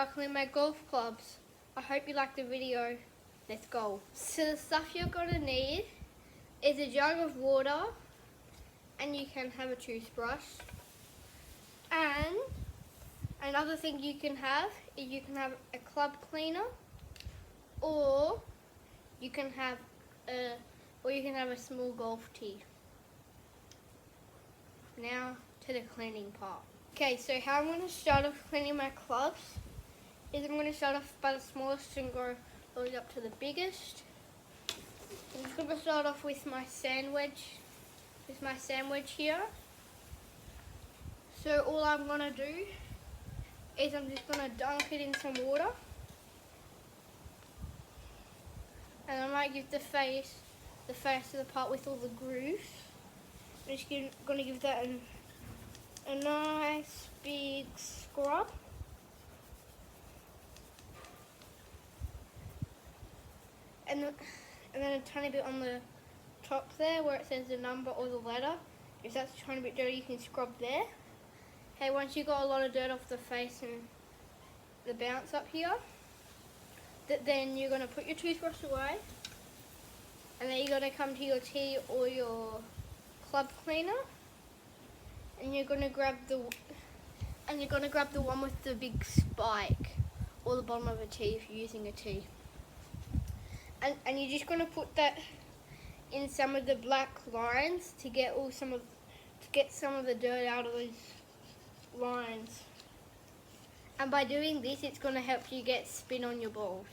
I clean my golf clubs. I hope you liked the video. Let's go. So the stuff you're going to need is a jug of water, and you can have a toothbrush. And another thing you can have is you can have a club cleaner, or you can have a small golf tee. Now to the cleaning part. Okay, so how I'm going to start off cleaning my clubs is I'm going to start off by the smallest and go all the way up to the biggest. I'm just going to start off with my sandwich here. So all I'm going to do is I'm just going to dunk it in some water, and I might give the face of the part with all the grooves. I'm just going to give that a nice big scrub. And then a tiny bit on the top there where it says the number or the letter. If that's a tiny bit dirty, you can scrub there. Okay, once you've got a lot of dirt off the face and the bounce up here, then you're going to put your toothbrush away, and then you're going to come to your tee or your club cleaner, and you're going to grab the one with the big spike, or the bottom of a tee if you're using a tee. And you're just going to put that in some of the black lines to get some of the dirt out of those lines. And by doing this, it's going to help you get spin on your balls.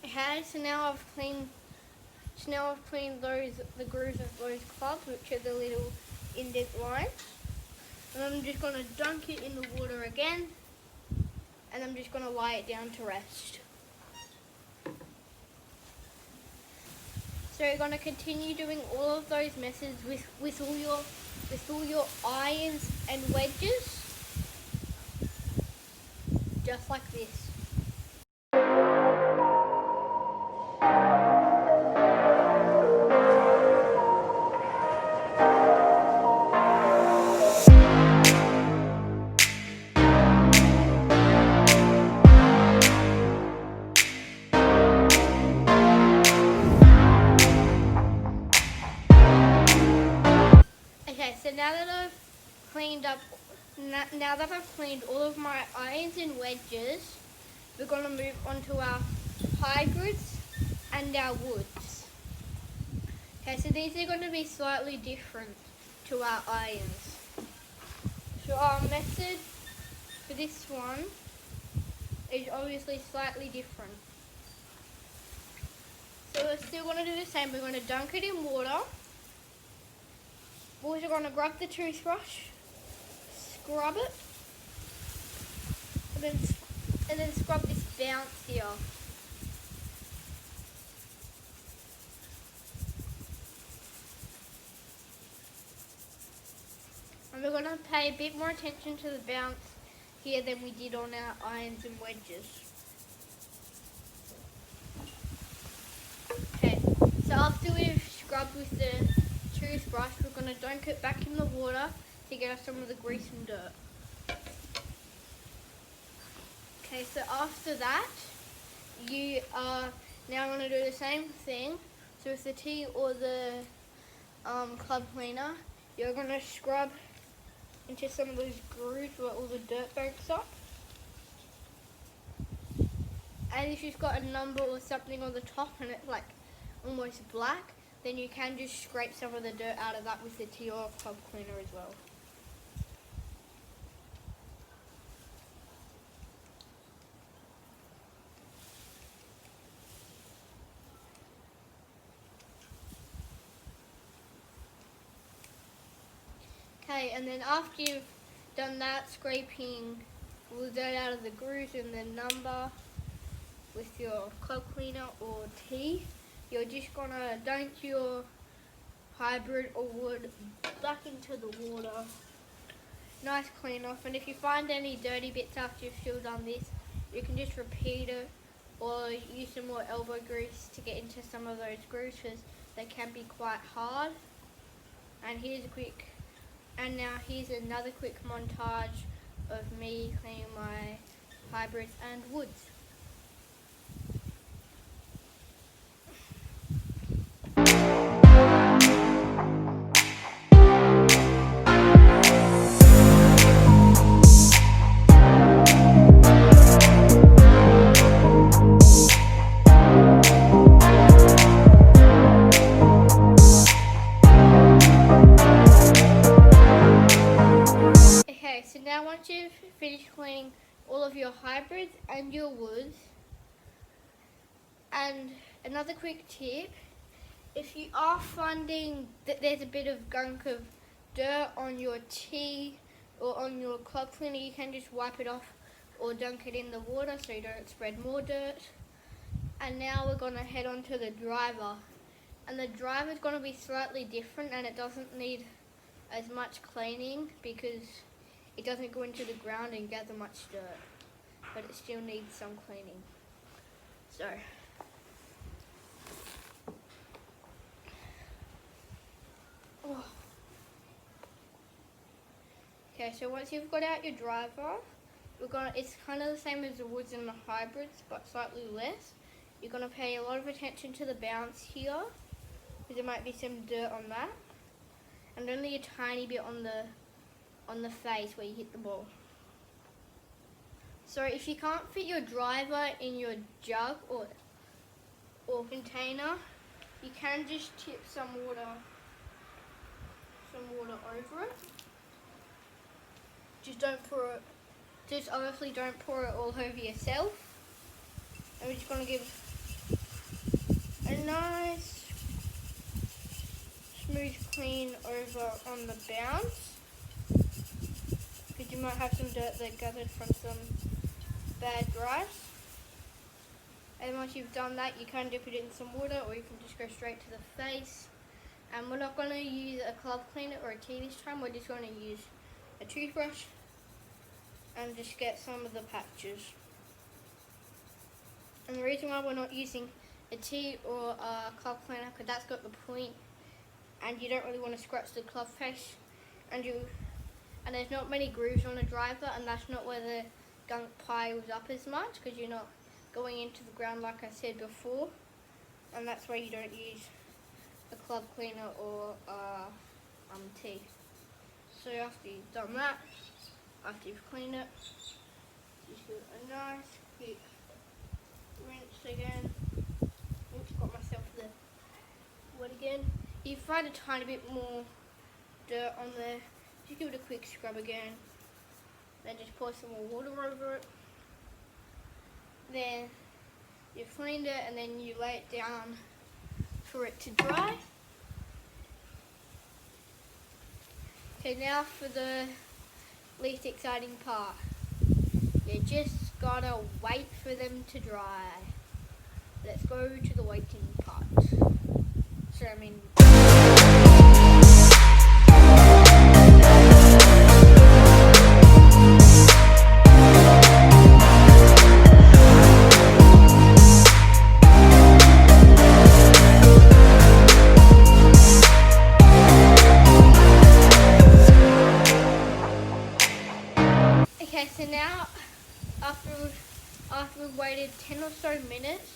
Okay, so now I've cleaned the grooves of those clubs, which are the little indent lines. And I'm just going to dunk it in the water again, and I'm just going to lie it down to rest. So you're going to continue doing all of those messes with all your irons and wedges, just like this. Okay, so now that I've cleaned all of my irons and wedges, we're going to move on to our hybrids and our woods. Okay, so these are going to be slightly different to our irons. So our method for this one is obviously slightly different. So we're still going to do the same. We're going to dunk it in water. We're also going to grab the toothbrush, scrub it, and then scrub this bounce here. And we're going to pay a bit more attention to the bounce here than we did on our irons and wedges. Okay, so after we've scrubbed with the toothbrush, we're going to dunk it back in the water to get us some of the grease and dirt. Okay, so after that, you are now going to do the same thing. So with the tee or the club cleaner, you're going to scrub into some of those grooves where all the dirt banks up. And if you've got a number or something on the top and it's like almost black, then you can just scrape some of the dirt out of that with the tee or club cleaner as well. Okay, and then after you've done that, scraping all the dirt out of the grooves and the number with your club cleaner or tee, you're just going to dunk your hybrid or wood back into the water. Nice clean off, and if you find any dirty bits after you've still done this, you can just repeat it or use some more elbow grease to get into some of those grooves because they can be quite hard. And now here's another quick montage of me cleaning my hybrids and woods. Okay, so now once you've finished cleaning all of your hybrids and your woods, and another quick tip, if you are finding that there's a bit of gunk of dirt on your tea or on your club cleaner, you can just wipe it off or dunk it in the water so you don't spread more dirt. And now we're going to head on to the driver. And the driver is going to be slightly different, and it doesn't need as much cleaning because it doesn't go into the ground and gather much dirt, but it still needs some cleaning. So okay, so once you've got out your driver, it's kind of the same as the woods and the hybrids, but slightly less. You're going to pay a lot of attention to the bounce here, because there might be some dirt on that, and only a tiny bit on the face where you hit the ball. So if you can't fit your driver in your jug or container, you can just tip some water over it. Just obviously don't pour it all over yourself. And we're just going to give a nice smooth clean over on the bounce, because you might have some dirt that gathered from some bad rice. And once you've done that, you can dip it in some water, or you can just go straight to the face. And we're not going to use a club cleaner or a tea this time, we're just going to use a toothbrush and just get some of the patches. And the reason why we're not using a tea or a club cleaner, because that's got the point, and you don't really want to scratch the club face, and there's not many grooves on the driver, and that's not where the gunk piles up as much, because you're not going into the ground like I said before, and that's why you don't use a club cleaner or tea. So after you've done that, after you've cleaned it, just do a nice quick rinse again. Oops, got myself the wet again. If you find a tiny bit more dirt on there, just give it a quick scrub again. Then just pour some more water over it. Then you've cleaned it, and then you lay it down for it to dry. Okay, now for the least exciting part. You just gotta wait for them to dry. Let's go to the waiting part. Okay, so now after we've waited 10 or so minutes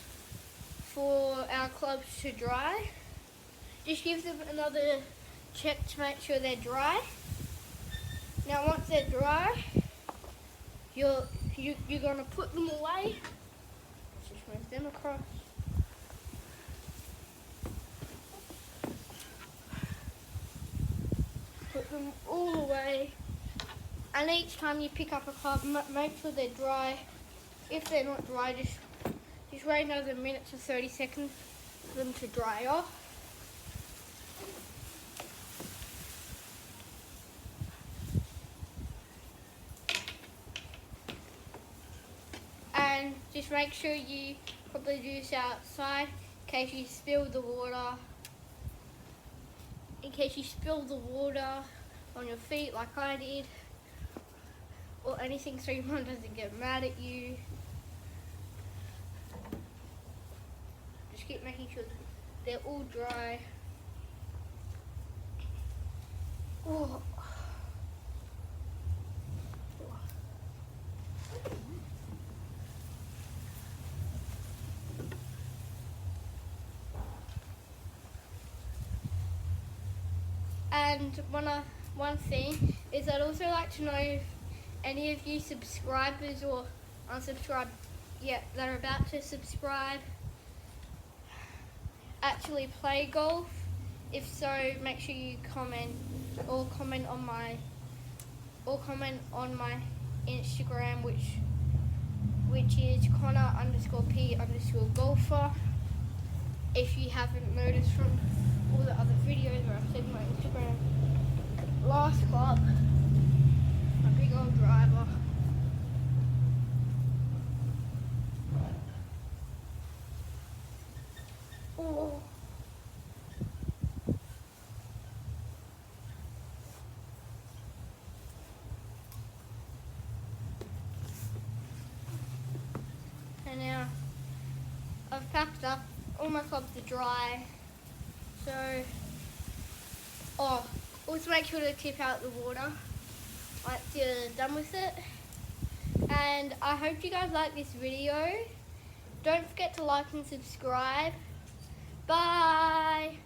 for our clubs to dry, just give them another check to make sure they're dry. Now once they're dry, you're gonna put them away. Just move them across. Put them all away. And each time you pick up a club, make sure they're dry. If they're not dry, just wait another minute to 30 seconds for them to dry off. And just make sure you probably do this outside in case you spill the water. In case you spill the water on your feet like I did, or anything, so your mum doesn't get mad at you. just keep making sure they're all dry. Oh. And one thing is I'd also like to know if any of you subscribers or unsubscribed yet that are about to subscribe actually play golf. If so, make sure you comment on my Instagram, which is Connor_P_golfer. If you haven't noticed from all the other videos where I've said my Instagram. Last club, a big old driver. Oh. And now I've packed up, all my clubs are dry. So, also make sure to tip out the water once you're done with it. And I hope you guys like this video. Don't forget to like and subscribe. Bye!